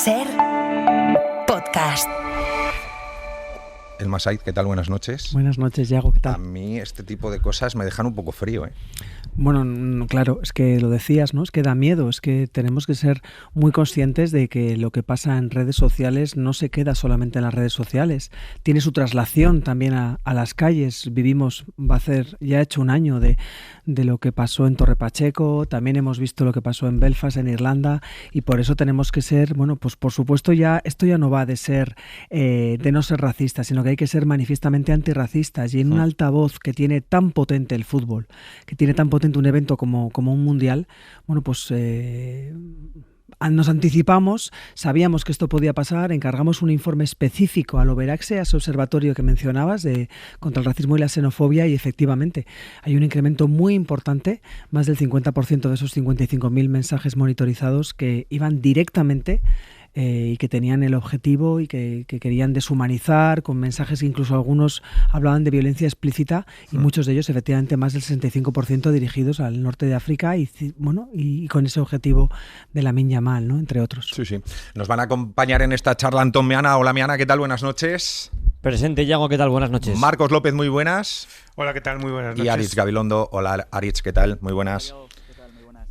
SER Podcast. Elma Said, ¿qué tal? Buenas noches. Buenas noches, Yago, ¿qué tal? A mí este tipo de cosas me dejan un poco frío, ¿eh? Bueno, claro, es que lo decías, ¿no? Es que da miedo, es que tenemos que ser muy conscientes de que lo que pasa en redes sociales no se queda solamente en las redes sociales, tiene su traslación también a las calles. Va a ser ya hecho un año de lo que pasó en Torre Pacheco, también hemos visto lo que pasó en Belfast, en Irlanda, y por eso tenemos que ser, bueno, pues por supuesto esto ya no va de no ser racistas, sino que hay que ser manifiestamente antirracistas, y en un altavoz que tiene tan potente el fútbol, que tiene tan potente un evento como un mundial, bueno, pues nos anticipamos, sabíamos que esto podía pasar, encargamos un informe específico al Overaxe, a ese observatorio que mencionabas contra el racismo y la xenofobia, y efectivamente hay un incremento muy importante, más del 50% de esos 55.000 mensajes monitorizados que iban directamente y que tenían el objetivo y que querían deshumanizar, con mensajes que incluso algunos hablaban de violencia explícita, y muchos de ellos, efectivamente, más del 65% dirigidos al norte de África y con ese objetivo de Lamine Yamal, ¿no? Entre otros. Sí. Nos van a acompañar en esta charla Antón Meana. Hola, Meana, ¿qué tal? Buenas noches. Presente, Yago, ¿qué tal? Buenas noches. Marcos López, muy buenas. Hola, ¿qué tal? Muy buenas noches. Y Aritz Gabilondo. Hola, Aritz, ¿qué tal? Muy buenas.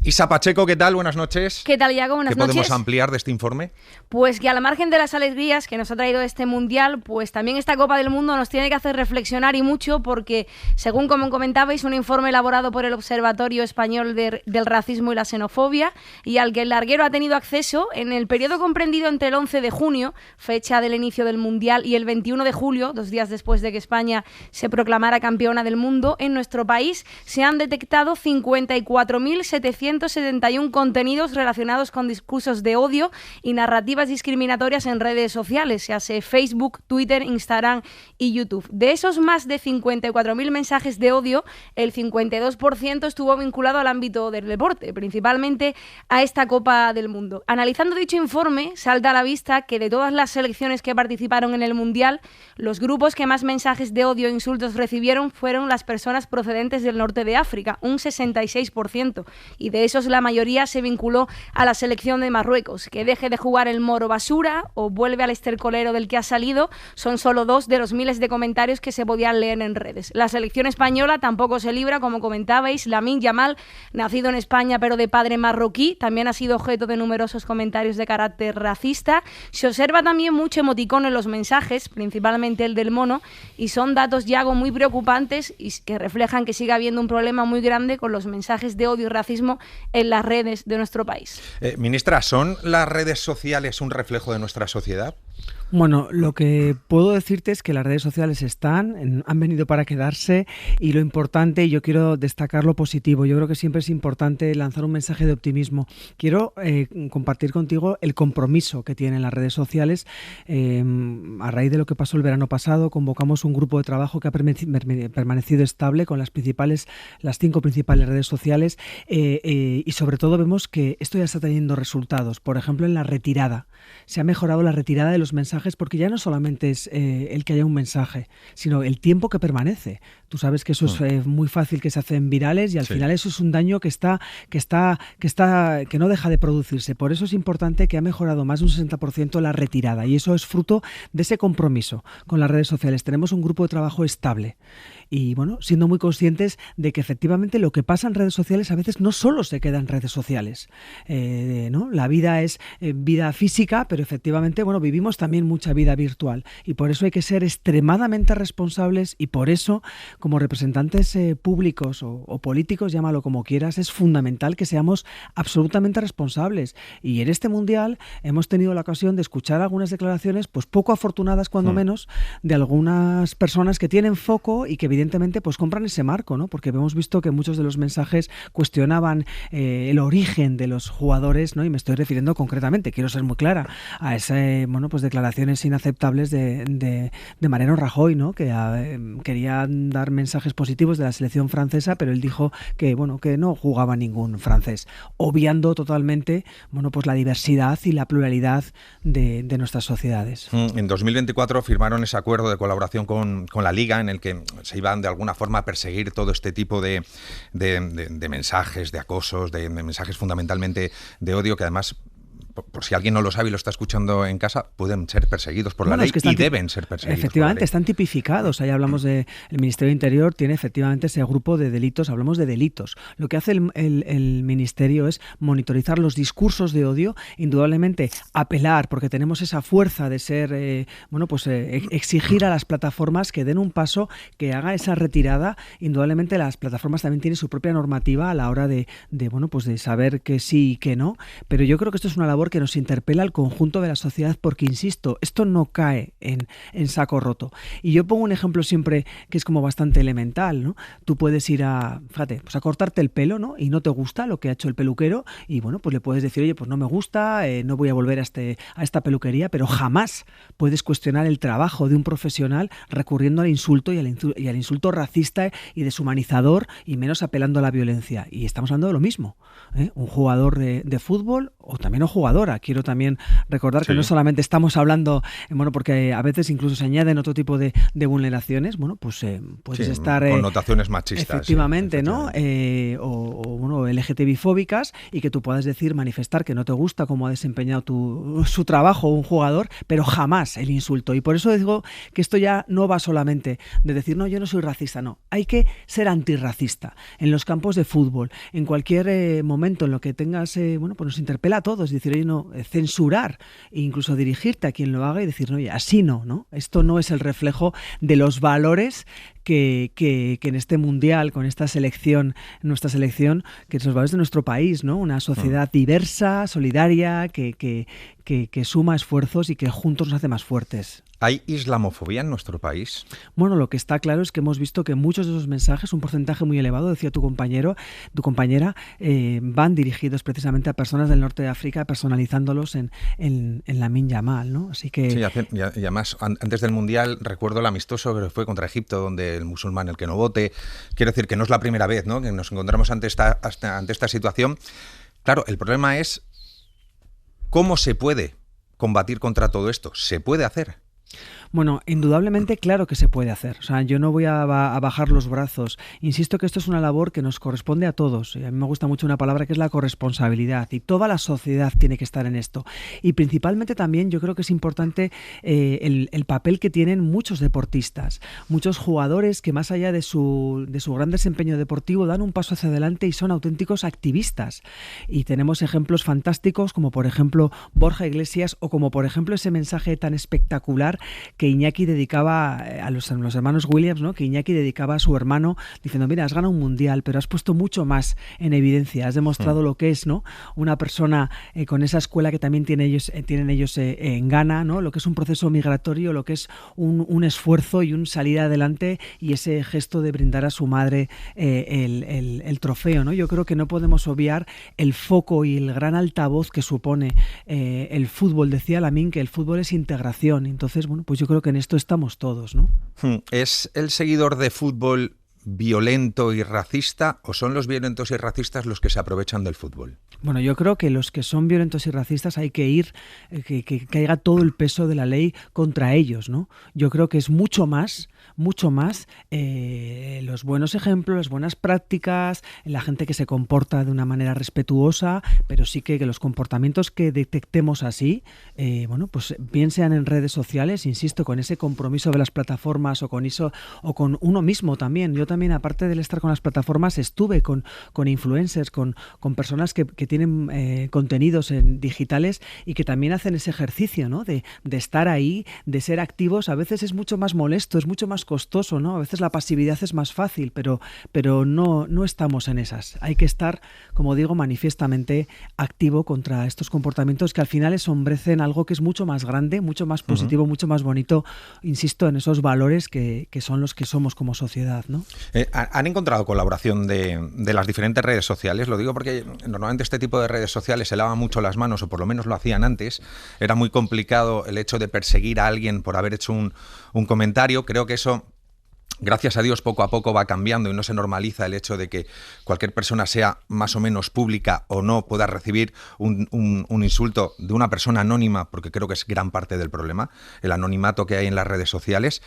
Isa Pacheco, ¿qué tal? Buenas noches. ¿Qué tal, Iago? Buenas noches. ¿Qué podemos ampliar de este informe? Pues que a la margen de las alegrías que nos ha traído este Mundial, pues también esta Copa del Mundo nos tiene que hacer reflexionar, y mucho, porque, según como comentabais, un informe elaborado por el Observatorio Español del Racismo y la Xenofobia, y al que el larguero ha tenido acceso en el periodo comprendido entre el 11 de junio, fecha del inicio del Mundial, y el 21 de julio, 2 días después de que España se proclamara campeona del mundo, en nuestro país se han detectado 54.771 contenidos relacionados con discursos de odio y narrativas discriminatorias en redes sociales, ya sea Facebook, Twitter, Instagram y YouTube. De esos más de 54.000 mensajes de odio, el 52% estuvo vinculado al ámbito del deporte, principalmente a esta Copa del Mundo. Analizando dicho informe, salta a la vista que de todas las selecciones que participaron en el Mundial, los grupos que más mensajes de odio e insultos recibieron fueron las personas procedentes del norte de África, un 66%, y de esos la mayoría se vinculó a la selección de Marruecos. Que deje de jugar el moro basura o vuelve al estercolero del que ha salido son solo 2 de los miles de comentarios que se podían leer en redes. La selección española tampoco se libra, como comentabais. Lamine Yamal, nacido en España pero de padre marroquí, también ha sido objeto de numerosos comentarios de carácter racista. Se observa también mucho emoticón en los mensajes, principalmente el del mono, y son datos, Yago, muy preocupantes y que reflejan que sigue habiendo un problema muy grande con los mensajes de odio y racismo en las redes de nuestro país. Ministra, ¿son las redes sociales un reflejo de nuestra sociedad? Bueno, lo que puedo decirte es que las redes sociales han venido para quedarse, y lo importante, y yo quiero destacar lo positivo, yo creo que siempre es importante lanzar un mensaje de optimismo. Quiero compartir contigo el compromiso que tienen las redes sociales. A raíz de lo que pasó el verano pasado, convocamos un grupo de trabajo que ha permanecido estable con las 5 principales redes sociales, y sobre todo vemos que esto ya está teniendo resultados. Por ejemplo, en la retirada. Se ha mejorado la retirada de los mensajes, porque ya no solamente es el que haya un mensaje, sino el tiempo que permanece. Tú sabes que eso es muy fácil, que se hacen virales, y al final eso es un daño que no deja de producirse. Por eso es importante que ha mejorado más de un 60% la retirada, y eso es fruto de ese compromiso con las redes sociales. Tenemos un grupo de trabajo estable y, bueno, siendo muy conscientes de que efectivamente lo que pasa en redes sociales a veces no solo se queda en redes sociales, ¿no? La vida es vida física, pero efectivamente, bueno, vivimos también mucha vida virtual, y por eso hay que ser extremadamente responsables, y por eso, como representantes públicos o políticos, llámalo como quieras, es fundamental que seamos absolutamente responsables. Y en este Mundial hemos tenido la ocasión de escuchar algunas declaraciones, pues poco afortunadas cuando menos, de algunas personas que tienen foco y que evidentemente pues compran ese marco, ¿no? Porque hemos visto que muchos de los mensajes cuestionaban el origen de los jugadores, ¿no? Y me estoy refiriendo concretamente, quiero ser muy clara, a ese, pues declaraciones inaceptables de Mariano Rajoy, ¿no? Que quería dar mensajes positivos de la selección francesa, pero él dijo que no jugaba ningún francés, obviando totalmente, pues la diversidad y la pluralidad de nuestras sociedades. En 2024 firmaron ese acuerdo de colaboración con la Liga, en el que se iban de alguna forma a perseguir todo este tipo de mensajes, de acosos, de mensajes fundamentalmente de odio, que además por si alguien no lo sabe y lo está escuchando en casa, pueden ser perseguidos por la ley y deben ser perseguidos. Efectivamente, están tipificados. Ahí hablamos de el Ministerio de Interior, tiene efectivamente ese grupo de delitos, hablamos de delitos. Lo que hace el Ministerio es monitorizar los discursos de odio, indudablemente apelar, porque tenemos esa fuerza de ser, exigir a las plataformas que den un paso, que haga esa retirada. Indudablemente las plataformas también tienen su propia normativa a la hora de saber que sí y que no, pero yo creo que esto es una labor que nos interpela al conjunto de la sociedad porque, insisto, esto no cae en saco roto. Y yo pongo un ejemplo siempre que es como bastante elemental, ¿no? Tú puedes ir a cortarte el pelo, ¿no? Y no te gusta lo que ha hecho el peluquero y, bueno, pues le puedes decir, oye, pues no me gusta, no voy a volver a esta peluquería, pero jamás puedes cuestionar el trabajo de un profesional recurriendo al insulto y al insulto racista y deshumanizador y menos apelando a la violencia. Y estamos hablando de lo mismo, ¿eh? Un jugador de fútbol o también no jugadora. Quiero también recordar que no solamente estamos hablando, porque a veces incluso se añaden otro tipo de vulneraciones, puedes estar... connotaciones machistas. Efectivamente, ¿no? O LGTBI-fóbicas y que tú puedas manifestar que no te gusta cómo ha desempeñado su trabajo un jugador, pero jamás el insulto. Y por eso digo que esto ya no va solamente de decir, no, yo no soy racista, no. Hay que ser antirracista en los campos de fútbol, en cualquier momento en lo que tengas, nos interpela a todos, decir, oye, no, censurar e incluso dirigirte a quien lo haga y decir, no, oye, así no. Esto no es el reflejo de los valores que en este mundial, con esta selección, nuestra selección, que son los valores de nuestro país, ¿no? Una sociedad diversa, solidaria, que suma esfuerzos y que juntos nos hace más fuertes. ¿Hay islamofobia en nuestro país? Bueno, lo que está claro es que hemos visto que muchos de esos mensajes, un porcentaje muy elevado, decía tu compañera, van dirigidos precisamente a personas del norte de África, personalizándolos en Lamine Yamal, ¿no? Así que... Sí, y además, antes del Mundial, recuerdo el amistoso que fue contra Egipto, donde el musulmán el que no vote. Quiero decir que no es la primera vez, ¿no?, que nos encontramos ante esta situación. Claro, el problema es cómo se puede combatir contra todo esto. ¿Se puede hacer? Bueno, indudablemente claro que se puede hacer. O sea, yo no voy a bajar los brazos. Insisto que esto es una labor que nos corresponde a todos. Y a mí me gusta mucho una palabra que es la corresponsabilidad. Y toda la sociedad tiene que estar en esto. Y principalmente también yo creo que es importante el papel que tienen muchos deportistas, muchos jugadores que más allá de su gran desempeño deportivo dan un paso hacia adelante y son auténticos activistas. Y tenemos ejemplos fantásticos como por ejemplo Borja Iglesias o como por ejemplo ese mensaje tan espectacular que Iñaki dedicaba a los hermanos Williams, ¿no? Que Iñaki dedicaba a su hermano diciendo, mira, has ganado un mundial, pero has puesto mucho más en evidencia, has demostrado lo que es, ¿no?, una persona con esa escuela que también tienen ellos en Ghana, ¿no?, lo que es un proceso migratorio, lo que es un esfuerzo y un salir adelante y ese gesto de brindar a su madre el trofeo, ¿no? Yo creo que no podemos obviar el foco y el gran altavoz que supone el fútbol. Decía Lamine que el fútbol es integración, entonces, pues yo creo que en esto estamos todos, ¿no? ¿Es el seguidor de fútbol violento y racista o son los violentos y racistas los que se aprovechan del fútbol? Bueno, yo creo que los que son violentos y racistas hay que ir, que caiga todo el peso de la ley contra ellos, ¿no? Yo creo que es mucho más los buenos ejemplos, las buenas prácticas, la gente que se comporta de una manera respetuosa, pero sí que los comportamientos que detectemos así, pues bien sean en redes sociales, insisto, con ese compromiso de las plataformas o con eso, o con uno mismo también. Yo también, aparte de estar con las plataformas, estuve con influencers, con personas que tienen contenidos digitales y que también hacen ese ejercicio, ¿no?, de estar ahí, de ser activos. A veces es mucho más molesto, es mucho más costoso, ¿no? A veces la pasividad es más fácil, pero no estamos en esas. Hay que estar, como digo, manifiestamente activo contra estos comportamientos que al final ensombrecen algo que es mucho más grande, mucho más positivo, mucho más bonito. Insisto en esos valores que son los que somos como sociedad, ¿no? ¿Han encontrado colaboración de las diferentes redes sociales? Lo digo porque normalmente este tipo de redes sociales se lavan mucho las manos, o por lo menos lo hacían antes. Era muy complicado el hecho de perseguir a alguien por haber hecho un comentario. Creo que eso, gracias a Dios, poco a poco va cambiando y no se normaliza el hecho de que cualquier persona, sea más o menos pública o no, pueda recibir un insulto de una persona anónima, porque creo que es gran parte del problema, el anonimato que hay en las redes sociales.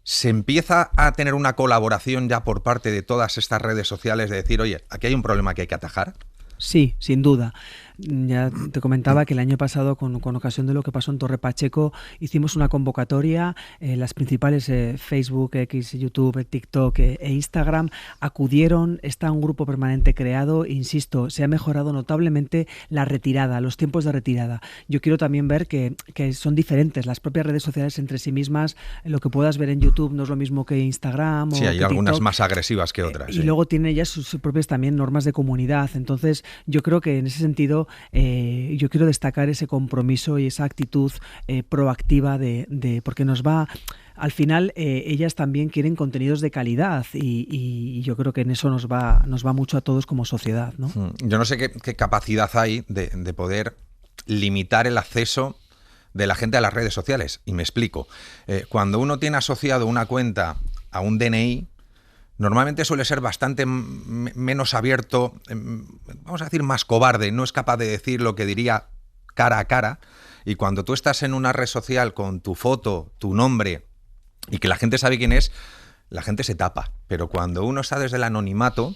¿Se empieza a tener una colaboración ya por parte de todas estas redes sociales de decir, oye, aquí hay un problema que hay que atajar? Sí, sin duda. Ya te comentaba que el año pasado, con ocasión de lo que pasó en Torre Pacheco, hicimos una convocatoria. Las principales Facebook, X, YouTube, TikTok e Instagram acudieron. Está un grupo permanente creado. Insisto, se ha mejorado notablemente la retirada, los tiempos de retirada. Yo quiero también ver que son diferentes las propias redes sociales entre sí mismas. Lo que puedas ver en YouTube no es lo mismo que Instagram o sí, hay que algunas TikTok. Más agresivas que otras. Y sí. luego tiene ya sus propias también normas de comunidad. Entonces, yo creo que en ese sentido yo quiero destacar ese compromiso y esa actitud proactiva porque nos va... Al final, ellas también quieren contenidos de calidad y yo creo que en eso nos va mucho a todos como sociedad, ¿no? Yo no sé qué capacidad hay de poder limitar el acceso de la gente a las redes sociales. Y me explico. Cuando uno tiene asociado una cuenta a un DNI, normalmente suele ser bastante menos abierto, vamos a decir más cobarde, no es capaz de decir lo que diría cara a cara. Y cuando tú estás en una red social con tu foto, tu nombre, y que la gente sabe quién es, la gente se tapa. Pero cuando uno está desde el anonimato,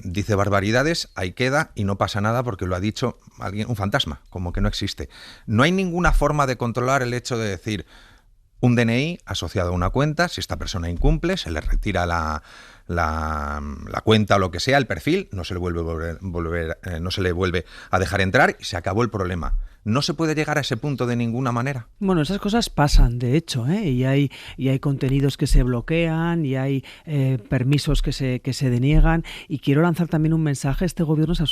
dice barbaridades, ahí queda y no pasa nada porque lo ha dicho alguien, un fantasma, como que no existe. No hay ninguna forma de controlar el hecho de decir un DNI asociado a una cuenta. Si esta persona incumple, se le retira la cuenta o lo que sea, el perfil, no se le vuelve a dejar entrar y se acabó el problema. ¿No se puede llegar a ese punto de ninguna manera? Bueno, esas cosas pasan, de hecho, y hay contenidos que se bloquean y hay permisos que se deniegan. Y quiero lanzar también un mensaje. Este gobierno está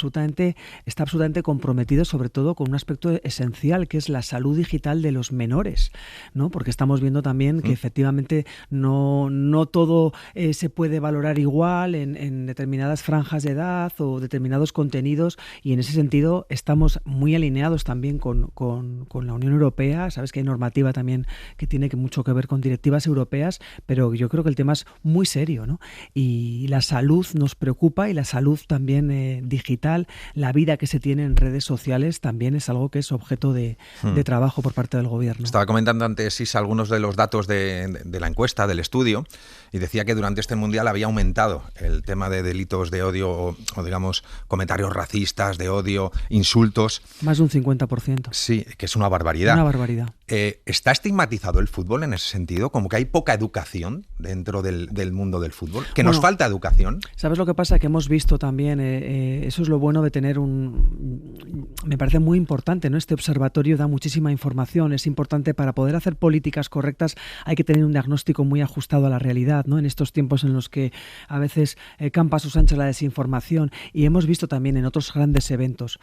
absolutamente comprometido, sobre todo con un aspecto esencial, que es la salud digital de los menores, ¿no? Porque estamos viendo también que efectivamente no todo se puede valorar igual en determinadas franjas de edad o determinados contenidos, y en ese sentido estamos muy alineados también con la Unión Europea. Sabes que hay normativa también que tiene mucho que ver con directivas europeas, pero yo creo que el tema es muy serio, ¿no? Y la salud nos preocupa, y la salud también digital, la vida que se tiene en redes sociales también es algo que es objeto de trabajo por parte del gobierno. Estaba comentando antes, Isa, algunos de los datos de la encuesta, del estudio, y decía que durante este Mundial había aumentado el tema de delitos de odio o digamos, comentarios racistas, de odio, insultos. Más de un 50%. Sí, que es una barbaridad. Una barbaridad. ¿Está estigmatizado el fútbol en ese sentido? ¿Como que hay poca educación dentro del mundo del fútbol? ¿Que nos falta educación? ¿Sabes lo que pasa? Que hemos visto también, eso es lo bueno de tener me parece muy importante, ¿no? Este observatorio da muchísima información, es importante para poder hacer políticas correctas, hay que tener un diagnóstico muy ajustado a la realidad, ¿no? En estos tiempos en los que a veces campa a sus anchas la desinformación, y hemos visto también en otros grandes eventos,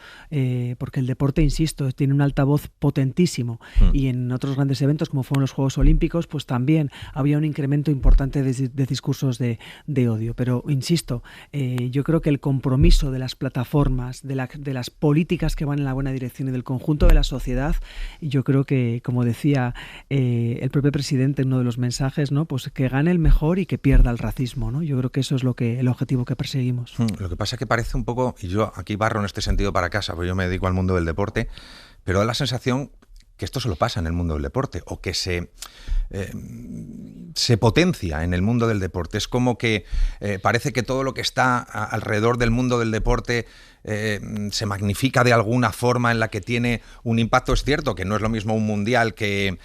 porque el deporte, insisto, tiene un altavoz potentísimo, y en otros grandes eventos como fueron los Juegos Olímpicos, pues también había un incremento importante de discursos de odio. Pero insisto, yo creo que el compromiso de las plataformas, de las políticas que van en la buena dirección y del conjunto de la sociedad, yo creo que, como decía el propio presidente en uno de los mensajes, ¿no? Pues que gane el mejor y que pierda el racismo, ¿no? Yo creo que eso es el objetivo que perseguimos. Lo que pasa es que parece un poco, y yo aquí barro en este sentido para casa, porque yo me dedico al mundo del deporte, pero da la sensación que esto solo pasa en el mundo del deporte, o que se potencia en el mundo del deporte. Es como que parece que todo lo que está alrededor del mundo del deporte se magnifica de alguna forma en la que tiene un impacto. Es cierto que no es lo mismo un mundial que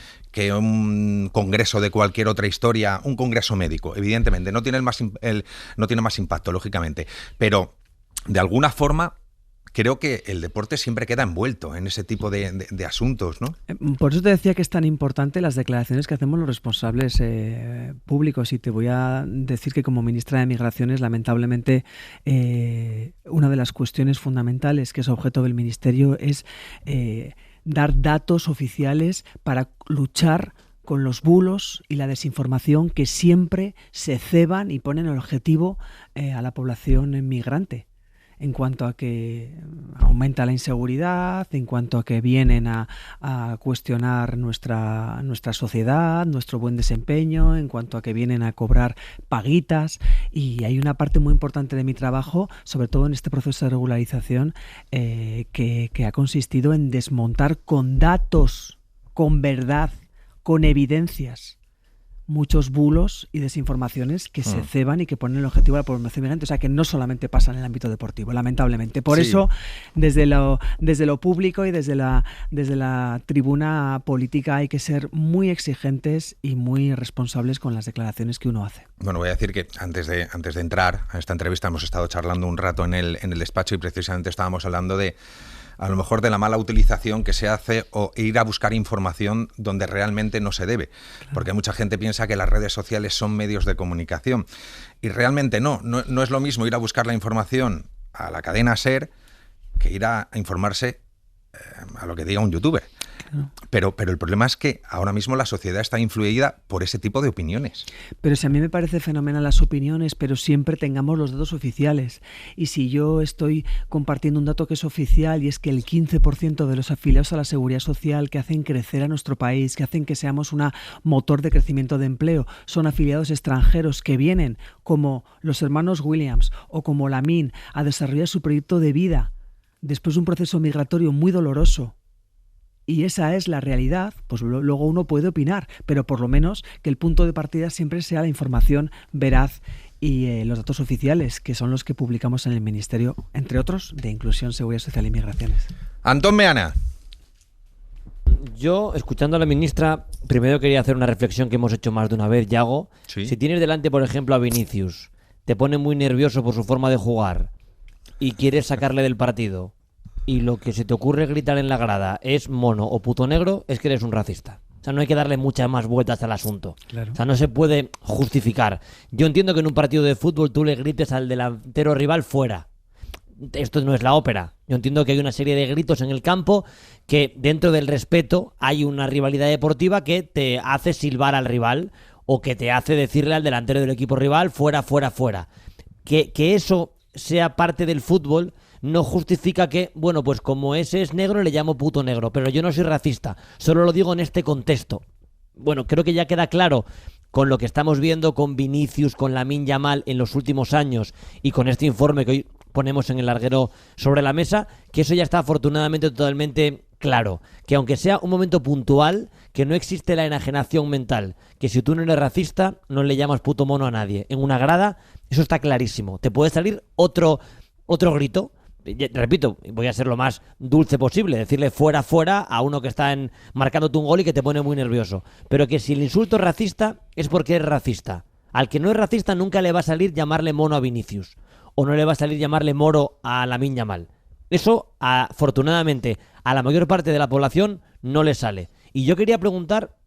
un congreso de cualquier otra historia, un congreso médico, evidentemente, no tiene más impacto, lógicamente, pero de alguna forma creo que el deporte siempre queda envuelto en ese tipo de asuntos, ¿no? Por eso te decía que es tan importante las declaraciones que hacemos los responsables públicos, y te voy a decir que como ministra de Migraciones, lamentablemente, una de las cuestiones fundamentales que es objeto del ministerio es dar datos oficiales para luchar con los bulos y la desinformación que siempre se ceban y ponen el objetivo a la población migrante, en cuanto a que aumenta la inseguridad, en cuanto a que vienen a cuestionar nuestra sociedad, nuestro buen desempeño, en cuanto a que vienen a cobrar paguitas. Y hay una parte muy importante de mi trabajo, sobre todo en este proceso de regularización, que ha consistido en desmontar con datos, con verdad, con evidencias, muchos bulos y desinformaciones que se ceban y que ponen el objetivo a la población migrante. O sea, que no solamente pasa en el ámbito deportivo, lamentablemente. Por eso, desde lo público y desde la tribuna política hay que ser muy exigentes y muy responsables con las declaraciones que uno hace. Bueno, voy a decir que antes de entrar a esta entrevista hemos estado charlando un rato en el despacho y precisamente estábamos hablando de a lo mejor de la mala utilización que se hace o ir a buscar información donde realmente no se debe. Claro. Porque mucha gente piensa que las redes sociales son medios de comunicación y realmente no es lo mismo ir a buscar la información a la cadena SER que ir a informarse a lo que diga un youtuber. Claro. Pero el problema es que ahora mismo la sociedad está influida por ese tipo de opiniones. Pero si a mí me parece fenomenal las opiniones, pero siempre tengamos los datos oficiales. Y si yo estoy compartiendo un dato que es oficial y es que el 15% de los afiliados a la Seguridad Social que hacen crecer a nuestro país, que hacen que seamos un motor de crecimiento de empleo, son afiliados extranjeros que vienen, como los hermanos Williams o como Lamin, a desarrollar su proyecto de vida después de un proceso migratorio muy doloroso, y esa es la realidad, pues luego uno puede opinar, pero por lo menos que el punto de partida siempre sea la información veraz y los datos oficiales, que son los que publicamos en el Ministerio, entre otros, de Inclusión, Seguridad Social y Migraciones. Antón Meana. Yo, escuchando a la ministra, primero quería hacer una reflexión que hemos hecho más de una vez, Yago. ¿Sí? Si tienes delante, por ejemplo, a Vinicius, te pone muy nervioso por su forma de jugar y quieres sacarle del partido, y lo que se te ocurre gritar en la grada es mono o puto negro, es que eres un racista. O sea, no hay que darle muchas más vueltas al asunto. Claro. O sea, no se puede justificar. Yo entiendo que en un partido de fútbol tú le grites al delantero rival fuera. Esto no es la ópera. Yo entiendo que hay una serie de gritos en el campo que dentro del respeto hay una rivalidad deportiva que te hace silbar al rival o que te hace decirle al delantero del equipo rival fuera, fuera, fuera. Que eso sea parte del fútbol no justifica que, bueno, pues como ese es negro le llamo puto negro, pero yo no soy racista, solo lo digo en este contexto. Bueno, creo que ya queda claro con lo que estamos viendo con Vinicius, con Lamine Yamal en los últimos años y con este informe que hoy ponemos en el larguero sobre la mesa, que eso ya está afortunadamente totalmente claro, que aunque sea un momento puntual, que no existe la enajenación mental, que si tú no eres racista no le llamas puto mono a nadie. En una grada eso está clarísimo. Te puede salir otro grito. Repito, voy a ser lo más dulce posible, decirle fuera, fuera a uno que está marcándote un gol y que te pone muy nervioso. Pero que si el insulto es racista, es porque es racista. Al que no es racista nunca le va a salir llamarle mono a Vinicius. O no le va a salir llamarle moro a Lamine Yamal. Eso, afortunadamente, a la mayor parte de la población no le sale. Y yo quería preguntar,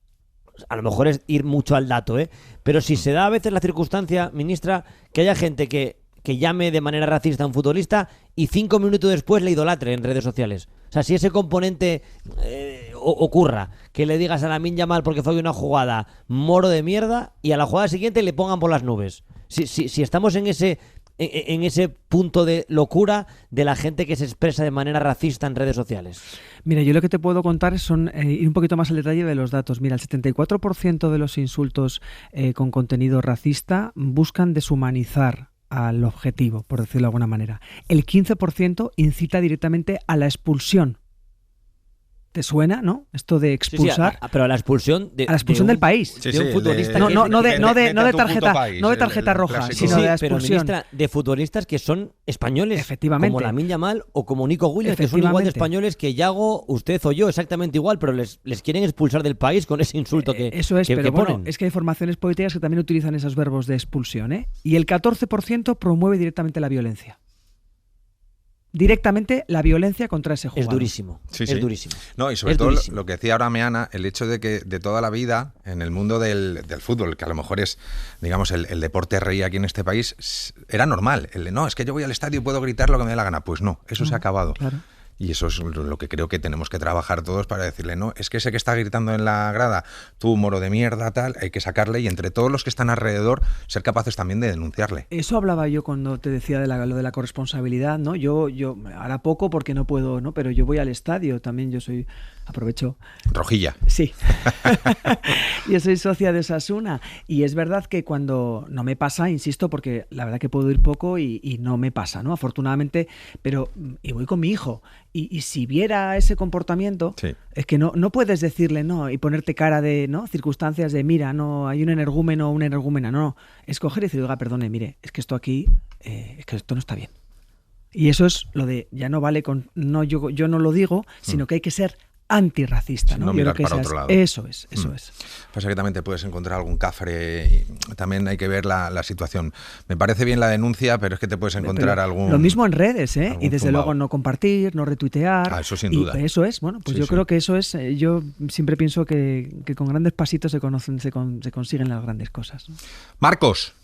a lo mejor es ir mucho al dato, pero si se da a veces la circunstancia, ministra, que haya gente que llame de manera racista a un futbolista y 5 minutos después le idolatre en redes sociales. O sea, si ese componente ocurra, que le digas a Lamine Yamal porque fue una jugada moro de mierda y a la jugada siguiente le pongan por las nubes. Si estamos en ese punto de locura de la gente que se expresa de manera racista en redes sociales. Mira, yo lo que te puedo contar son ir un poquito más al detalle de los datos. Mira, el 74% de los insultos con contenido racista buscan deshumanizar al objetivo, por decirlo de alguna manera. El 15% incita directamente a la expulsión. ¿Te suena, no? Esto de expulsar. Sí, pero a la expulsión del país. De un futbolista. No de tarjeta roja, sino de la expulsión. Pero, ministra, de futbolistas que son españoles. Efectivamente. Como Lamine Yamal o como Nico Williams, que son igual de españoles que Yago, usted o yo, exactamente igual, pero les quieren expulsar del país con ese insulto que eso es, pero bueno, ponen. Es que hay formaciones políticas que también utilizan esos verbos de expulsión, Y el 14% promueve directamente la violencia. Directamente la violencia contra ese jugador. Es durísimo. Sí. Es durísimo. No, y sobre todo lo que decía ahora Meana, el hecho de que de toda la vida en el mundo del fútbol, que a lo mejor es, digamos, el deporte rey aquí en este país, era normal. No, es que yo voy al estadio y puedo gritar lo que me dé la gana. Pues no, eso se ha acabado. Claro. Y eso es lo que creo que tenemos que trabajar todos para decirle, no, es que ese que está gritando en la grada, tú moro de mierda, tal, hay que sacarle y entre todos los que están alrededor ser capaces también de denunciarle. Eso hablaba yo cuando te decía de lo de la corresponsabilidad, ¿no? Yo ahora poco porque no puedo, ¿no? Pero yo voy al estadio también, aprovecho. Rojilla. Sí. Yo soy socia de Osasuna y es verdad que cuando no me pasa, insisto, porque la verdad que puedo ir poco y no me pasa, ¿no? Afortunadamente, pero y voy con mi hijo Y si viera ese comportamiento, Sí. es que no puedes decirle no y ponerte cara de no circunstancias de mira, no hay un energúmeno o una energúmena, no. Es coger y decir, oiga, perdone, mire, es que esto aquí, es que esto no está bien. Y eso es lo de, ya no vale con, no yo no lo digo, sino que hay que ser antirracista, Sí, ¿no? no Yo mirar creo que para otro lado. eso es. Pasa que también te puedes encontrar algún cafre y también hay que ver la situación. Me parece bien la denuncia, pero es que te puedes encontrar Pero algún... lo mismo en redes, ¿eh? algún Y desde zumbao. luego no compartir, no retuitear. Eso sin Y duda. eso es, bueno, pues Sí, yo sí. creo que eso es, yo siempre pienso que con grandes pasitos se consiguen las grandes cosas, ¿no? Marcos.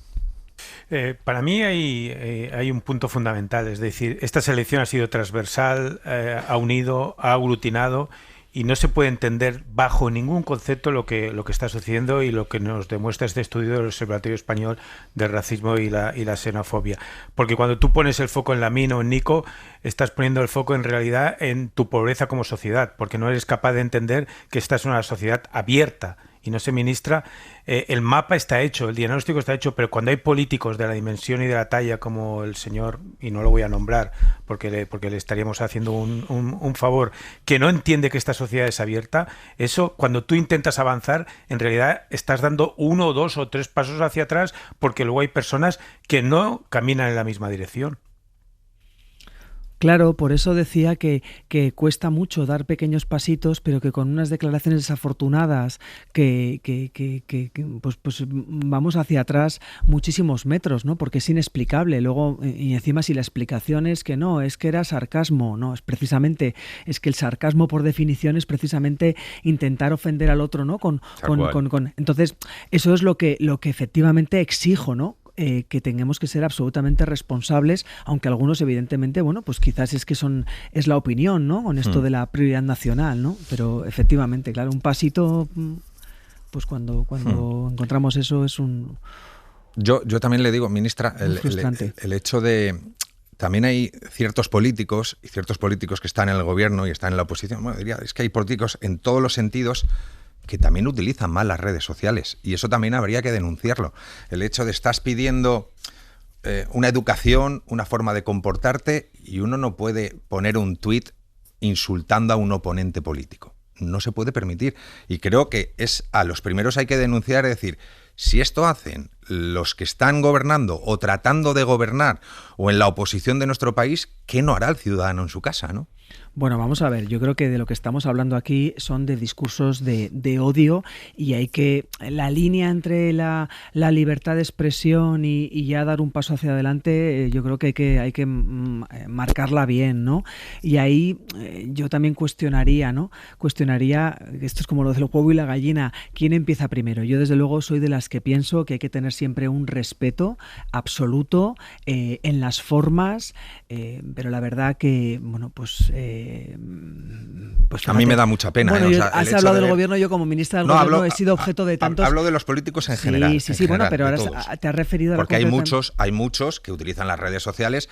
Para mí hay un punto fundamental, es decir, esta selección ha sido transversal, ha unido, ha aglutinado y no se puede entender bajo ningún concepto lo que está sucediendo y lo que nos demuestra este estudio del Observatorio Español del Racismo y la Xenofobia. Porque cuando tú pones el foco en Lamine o en Nico, estás poniendo el foco en realidad en tu pobreza como sociedad, porque no eres capaz de entender que esta es una sociedad abierta y no se ministra. El mapa está hecho, el diagnóstico está hecho, pero cuando hay políticos de la dimensión y de la talla como el señor, y no lo voy a nombrar porque le estaríamos haciendo un favor, que no entiende que esta sociedad es abierta, eso cuando tú intentas avanzar, en realidad estás dando 1, 2 o 3 pasos hacia atrás porque luego hay personas que no caminan en la misma dirección. Claro, por eso decía que cuesta mucho dar pequeños pasitos, pero que con unas declaraciones desafortunadas pues vamos hacia atrás muchísimos metros, ¿no? Porque es inexplicable. Luego, y encima si la explicación es que no, es que era sarcasmo, no, es que el sarcasmo por definición es precisamente intentar ofender al otro, ¿no? Entonces, eso es lo que efectivamente exijo, ¿no? Que tengamos que ser absolutamente responsables, aunque algunos evidentemente, bueno, pues quizás es la opinión, ¿no? Con esto de la prioridad nacional, ¿no? Pero efectivamente, claro, un pasito, pues cuando encontramos eso es un... Yo también le digo, ministra, el hecho de... También hay ciertos políticos que están en el gobierno y están en la oposición. Bueno, diría, es que hay políticos en todos los sentidos que también utilizan mal las redes sociales y eso también habría que denunciarlo. El hecho de estás pidiendo una educación, una forma de comportarte y uno no puede poner un tuit insultando a un oponente político. No se puede permitir. Y creo que a los primeros hay que denunciar, es decir, si esto hacen los que están gobernando o tratando de gobernar o en la oposición de nuestro país, ¿qué no hará el ciudadano en su casa, no? Bueno, vamos a ver, yo creo que de lo que estamos hablando aquí son de discursos de odio y la línea entre la libertad de expresión y ya dar un paso hacia adelante, yo creo que hay que marcarla bien, ¿no? Y ahí yo también cuestionaría, esto es como lo del huevo y la gallina, ¿quién empieza primero? Yo desde luego soy de las que pienso que hay que tener siempre un respeto absoluto en las formas, pero la verdad que, bueno, pues a mí me da mucha pena. Bueno, has hablado del gobierno, yo como ministra del gobierno he sido objeto de tantos... Hablo de los políticos en general. Sí, bueno, pero ahora te has referido a la... Porque hay muchos que utilizan las redes sociales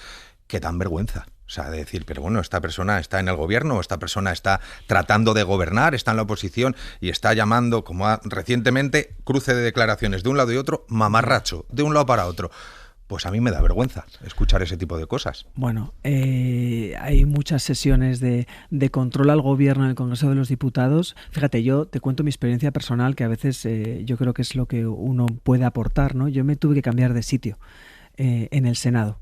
que dan vergüenza. O sea, de decir, pero bueno, esta persona está en el gobierno, esta persona está tratando de gobernar, está en la oposición y está llamando, como recientemente, cruce de declaraciones de un lado y otro, mamarracho, de un lado para otro. Pues a mí me da vergüenza escuchar ese tipo de cosas. Bueno, hay muchas sesiones de control al gobierno en el Congreso de los Diputados. Fíjate, yo te cuento mi experiencia personal, que a veces yo creo que es lo que uno puede aportar, ¿no? Yo me tuve que cambiar de sitio en el Senado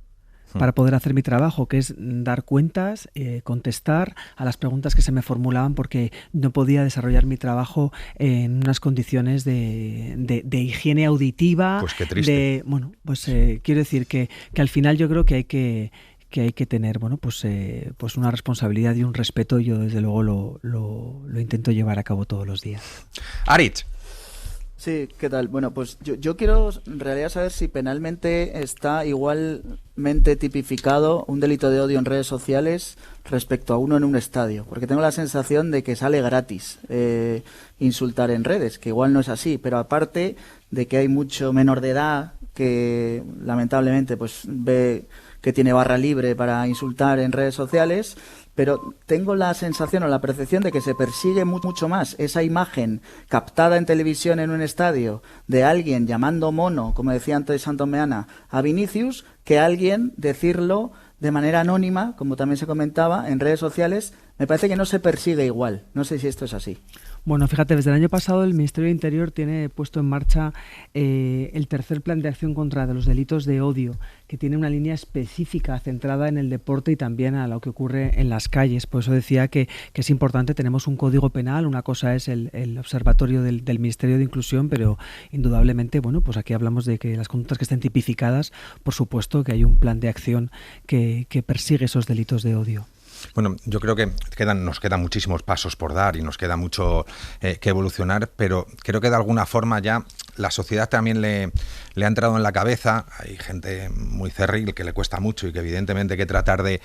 para poder hacer mi trabajo, que es dar cuentas, contestar a las preguntas que se me formulaban, porque no podía desarrollar mi trabajo en unas condiciones de higiene auditiva. Pues qué triste. Quiero decir que al final yo creo que hay que tener, bueno, pues una responsabilidad y un respeto. Yo desde luego lo intento llevar a cabo todos los días. Aritz. Sí, ¿qué tal? Bueno, pues yo quiero en realidad saber si penalmente está igualmente tipificado un delito de odio en redes sociales respecto a uno en un estadio, porque tengo la sensación de que sale gratis insultar en redes, que igual no es así, pero aparte de que hay mucho menor de edad que lamentablemente pues ve que tiene barra libre para insultar en redes sociales, pero tengo la sensación o la percepción de que se persigue mucho más esa imagen captada en televisión en un estadio de alguien llamando mono, como decía antes Santomeana, a Vinicius, que alguien decirlo de manera anónima, como también se comentaba, en redes sociales, me parece que no se persigue igual. No sé si esto es así. Bueno, fíjate, desde el año pasado el Ministerio de Interior tiene puesto en marcha el tercer plan de acción contra los delitos de odio, que tiene una línea específica centrada en el deporte y también a lo que ocurre en las calles. Por eso decía que es importante, tenemos un código penal, una cosa es el observatorio del Ministerio de Inclusión, pero indudablemente, bueno, pues aquí hablamos de que las conductas que estén tipificadas, por supuesto que hay un plan de acción que persigue esos delitos de odio. Bueno, yo creo que nos quedan muchísimos pasos por dar y nos queda mucho que evolucionar, pero creo que de alguna forma ya la sociedad también le ha entrado en la cabeza. Hay gente muy cerril que le cuesta mucho y que evidentemente hay que tratar de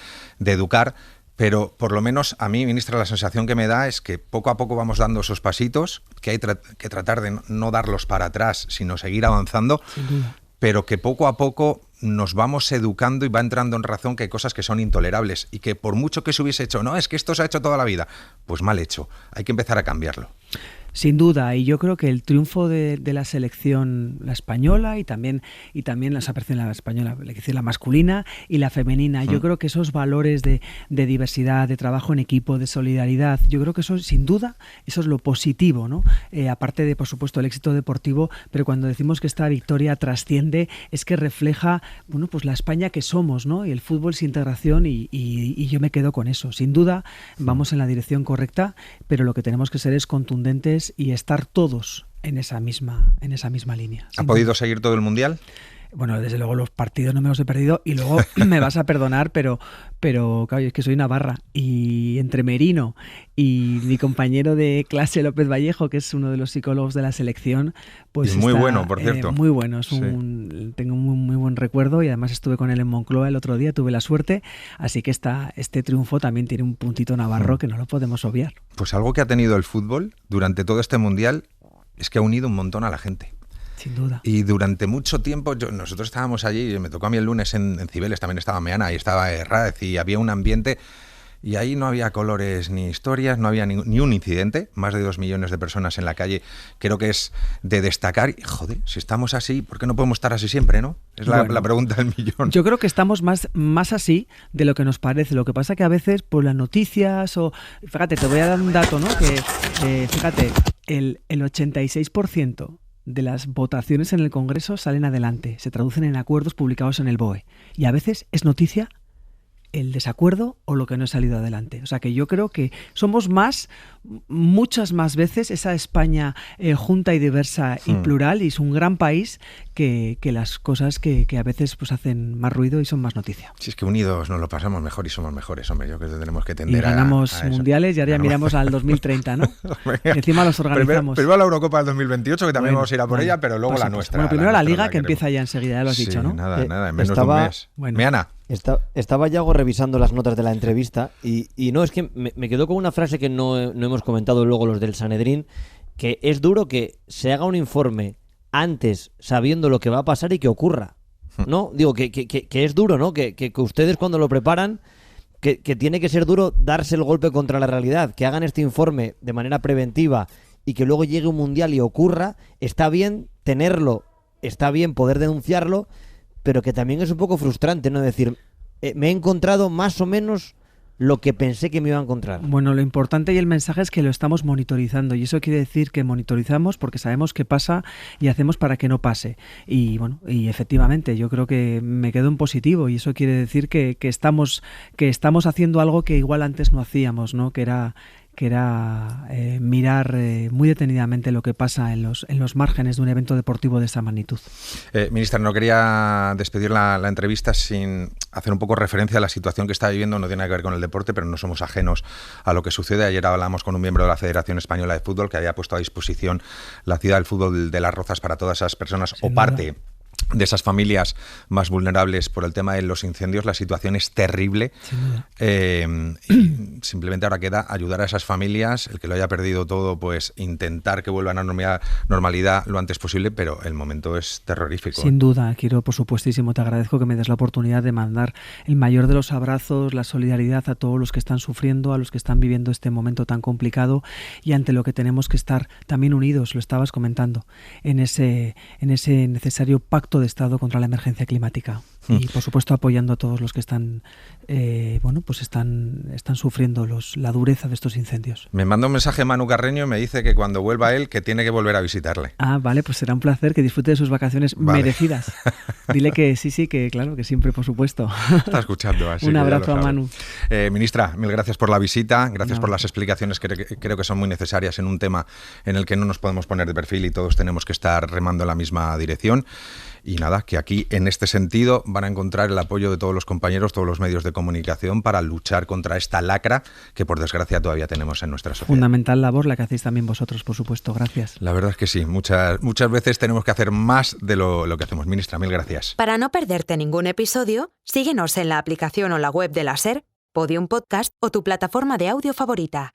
educar, pero por lo menos a mí, ministra, la sensación que me da es que poco a poco vamos dando esos pasitos, que hay que tratar de no darlos para atrás, sino seguir avanzando, pero que poco a poco nos vamos educando y va entrando en razón que hay cosas que son intolerables y que por mucho que se hubiese hecho, no, es que esto se ha hecho toda la vida, pues mal hecho, hay que empezar a cambiarlo. Sin duda, y yo creo que el triunfo de la selección, la española y también la selección la española, la masculina y la femenina, yo creo que esos valores de diversidad, de trabajo en equipo, de solidaridad, yo creo que eso sin duda, eso es lo positivo, ¿no? Aparte de, por supuesto, el éxito deportivo, pero cuando decimos que esta victoria trasciende, es que refleja, bueno, pues la España que somos, ¿no? Y el fútbol es integración y yo me quedo con eso. Sin duda, vamos en la dirección correcta, pero lo que tenemos que ser es contundentes y estar todos en esa misma línea. ¿Ha podido seguir todo el Mundial? Bueno, desde luego los partidos no me los he perdido y luego me vas a perdonar, pero claro, es que soy navarra y entre Merino y mi compañero de clase López Vallejo, que es uno de los psicólogos de la selección, pues es muy bueno, por cierto. Muy bueno, Sí. Tengo un muy buen recuerdo y además estuve con él en Moncloa el otro día, tuve la suerte, así que este triunfo también tiene un puntito navarro que no lo podemos obviar. Pues algo que ha tenido el fútbol durante todo este Mundial es que ha unido un montón a la gente. Sin duda. Y durante mucho tiempo, nosotros estábamos allí, me tocó a mí el lunes en Cibeles, también estaba Meana y estaba Herráez y había un ambiente y ahí no había colores ni historias, no había ni un incidente, más de 2 millones de personas en la calle. Creo que es de destacar, y joder, si estamos así, ¿por qué no podemos estar así siempre, no? Es la pregunta del millón. Yo creo que estamos más así de lo que nos parece. Lo que pasa que a veces por las noticias o... Fíjate, te voy a dar un dato, ¿no? Que, fíjate, el 86% de las votaciones en el Congreso salen adelante, se traducen en acuerdos publicados en el BOE. Y a veces es noticia el desacuerdo o lo que no ha salido adelante. O sea que yo creo que somos muchas más veces esa España junta y diversa y plural, y es un gran país que las cosas que a veces pues hacen más ruido y son más noticia. Si es que unidos nos lo pasamos mejor y somos mejores, hombre, yo creo que tenemos que tender y ganamos a eso. Mundiales y ahora ya miramos al 2030, ¿no? Encima los organizamos. Primero la Eurocopa del 2028, que también vamos a ir a por ella, pero luego la nuestra. Bueno, primero la Liga, que empieza ya enseguida, ya lo has dicho, ¿no? Nada, en menos de un mes. Bueno. Meana. Estaba Yago revisando las notas de la entrevista y no, es que me quedó con una frase que no hemos comentado luego los del Sanedrín, que es duro que se haga un informe antes sabiendo lo que va a pasar y que ocurra, ¿no? Digo, que es duro, ¿no? Que ustedes cuando lo preparan, que tiene que ser duro darse el golpe contra la realidad, que hagan este informe de manera preventiva y que luego llegue un Mundial y ocurra. Está bien tenerlo, está bien poder denunciarlo, pero que también es un poco frustrante, ¿no? Decir, me he encontrado más o menos lo que pensé que me iba a encontrar. Bueno, lo importante y el mensaje es que lo estamos monitorizando, y eso quiere decir que monitorizamos porque sabemos qué pasa y hacemos para que no pase. Y bueno, y efectivamente yo creo que me quedo en positivo, y eso quiere decir que estamos haciendo algo que igual antes no hacíamos, ¿no? Que era mirar muy detenidamente lo que pasa en los márgenes de un evento deportivo de esta magnitud. Ministra, no quería despedir la entrevista sin hacer un poco referencia a la situación que está viviendo. No tiene nada que ver con el deporte, pero no somos ajenos a lo que sucede. Ayer hablamos con un miembro de la Federación Española de Fútbol que había puesto a disposición la ciudad del fútbol de Las Rozas para todas esas personas o parte de esas familias más vulnerables por el tema de los incendios. La situación es terrible. Y simplemente ahora queda ayudar a esas familias. El que lo haya perdido todo, pues intentar que vuelvan a normalidad lo antes posible, pero el momento es terrorífico. Sin duda, quiero, por supuestísimo, te agradezco que me des la oportunidad de mandar el mayor de los abrazos, la solidaridad a todos los que están sufriendo, a los que están viviendo este momento tan complicado, y ante lo que tenemos que estar también unidos, lo estabas comentando, en ese necesario pacto de Estado contra la emergencia climática. Y por supuesto apoyando a todos los que están están sufriendo la dureza de estos incendios. Me manda un mensaje Manu Carreño y me dice que cuando vuelva él que tiene que volver a visitarle. Vale, pues será un placer, que disfrute de sus vacaciones merecidas. Dile que sí, que claro, que siempre, por supuesto. Está escuchando, así Un que abrazo a Manu. Ministra, mil gracias por la visita, gracias por las explicaciones que creo que son muy necesarias en un tema en el que no nos podemos poner de perfil y todos tenemos que estar remando en la misma dirección. Y nada, que aquí en este sentido van a encontrar el apoyo de todos los compañeros, todos los medios de comunicación para luchar contra esta lacra que por desgracia todavía tenemos en nuestra sociedad. Fundamental labor la que hacéis también vosotros, por supuesto. Gracias. La verdad es que sí, muchas veces tenemos que hacer más de lo que hacemos. Ministra, mil gracias. Para no perderte ningún episodio, síguenos en la aplicación o la web de la SER, Podium Podcast o tu plataforma de audio favorita.